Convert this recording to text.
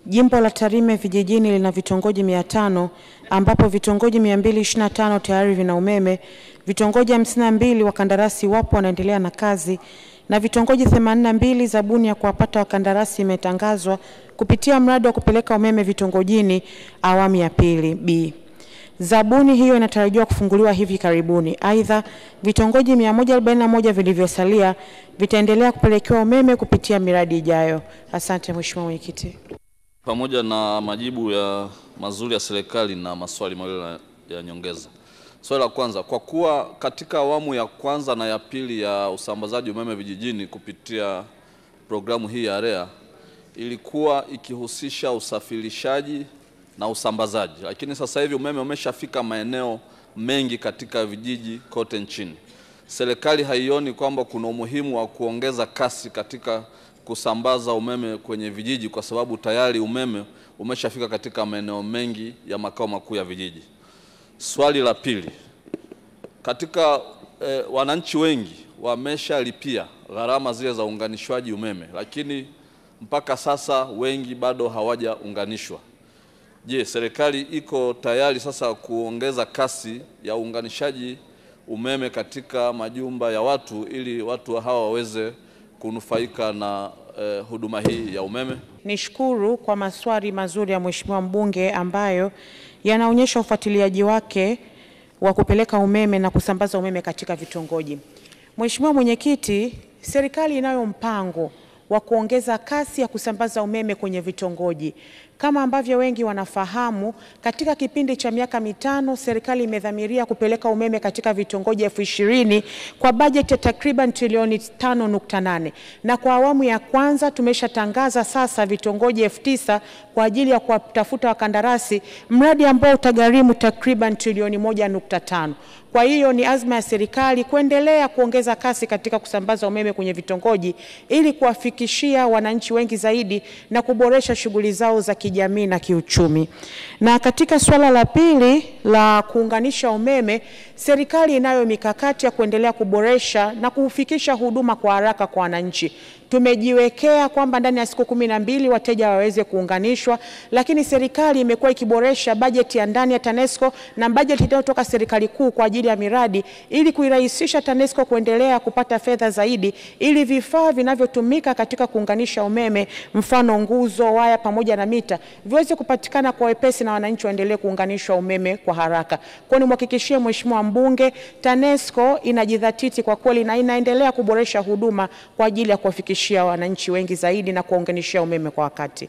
Jimbo la Tarime vijijini lina vitongoji 500 ambapo vitongoji 225 tayari vina umeme, vitongoji 52 wakandarasi wapo wanaendelea na kazi, na vitongoji 82 zabuni ya kuwapata wakandarasi imetangazwa kupitia mradi wa kupeleka umeme vitongojini awamu ya pili B. Zabuni hiyo inatarajiwa kufunguliwa hivi karibuni. Aidha, vitongoji 141 vilivyosalia vitaendelea kupelekewa umeme kupitia miradi ijayo. Asante Mheshimiwa Mwenyekiti. Pamoja na majibu ya mazuri ya serikali na maswali mawili ya nyongeza. Swali la kwanza, kwa kuwa katika awamu ya kwanza na ya pili ya usambazaji umeme vijijini kupitia programu hii ya REA ilikuwa ikihusisha usafirishaji na usambazaji, lakini sasa hivi umeme umeshafika maeneo mengi katika vijiji kote nchini. Serikali haioni kwamba kuna umuhimu wa kuongeza kasi katika kusambaza umeme kwenye vijiji kwa sababu tayari umeme umeshafika katika maeneo mengi ya makao makuu ya vijiji? Swali la pili, katika wananchi wengi wameshalipia gharama zile za uunganishwaji umeme, lakini mpaka sasa wengi bado hawajaunganishwa. Je, serikali iko tayari sasa kuongeza kasi ya uunganishaji umeme katika majumba ya watu ili watu hawa waweze kunufaika na huduma hii ya umeme? Nishukuru kwa maswali mazuri ya Mheshimiwa mbunge ambayo yanaonyesha ufuatiliaji wake wa kupeleka umeme na kusambaza umeme katika vitongoji. Mheshimiwa Mwenyekiti, serikali inayo mpango wa kuongeza kasi ya kusambaza umeme kwenye vitongoji. Kama ambavyo wengi wanafahamu, katika kipindi cha miaka 5 serikali imedhamiria kupeleka umeme katika vitongoji 20,000 kwa bajeti ya takriban trilioni 5.8, na kwa awamu ya kwanza tumeshatangaza sasa vitongoji 9,000 kwa ajili ya kuwatafuta wakandarasi, mradi ambao utagharimu takriban trilioni 1.5. Kwa hiyo ni azma ya serikali kuendelea kuongeza kasi katika kusambaza umeme kwenye vitongoji ili kuwafikishia wananchi wengi zaidi na kuboresha shughuli zao za kijamii na kiuchumi. Na katika swala la pili la kuunganisha umeme, serikali inayo mikakati ya kuendelea kuboresha na kufikisha huduma kwa haraka kwa wananchi. Tumejiwekea kwamba ndani ya siku 12 wateja waweze kuunganishwa, lakini serikali imekuwa ikiboresha bajeti ya ndani ya TANESCO na bajeti inayotoka serikali kuu kwa ajili ya miradi ili kuirahisisha TANESCO kuendelea kupata fedha zaidi ili vifaa vinavyotumika katika kuunganisha umeme, mfano nguzo, waya pamoja na mita, viweze kupatikana kwa wepesi na wananchi waendelee kuunganishwa umeme kwa haraka. Kwa hiyo nimhakikishie Mheshimiwa mbunge, TANESCO inajidhatiti kwa kweli na inaendelea kuboresha huduma kwa ajili ya kuwafikishia wananchi wengi zaidi na kuunganishia umeme kwa wakati.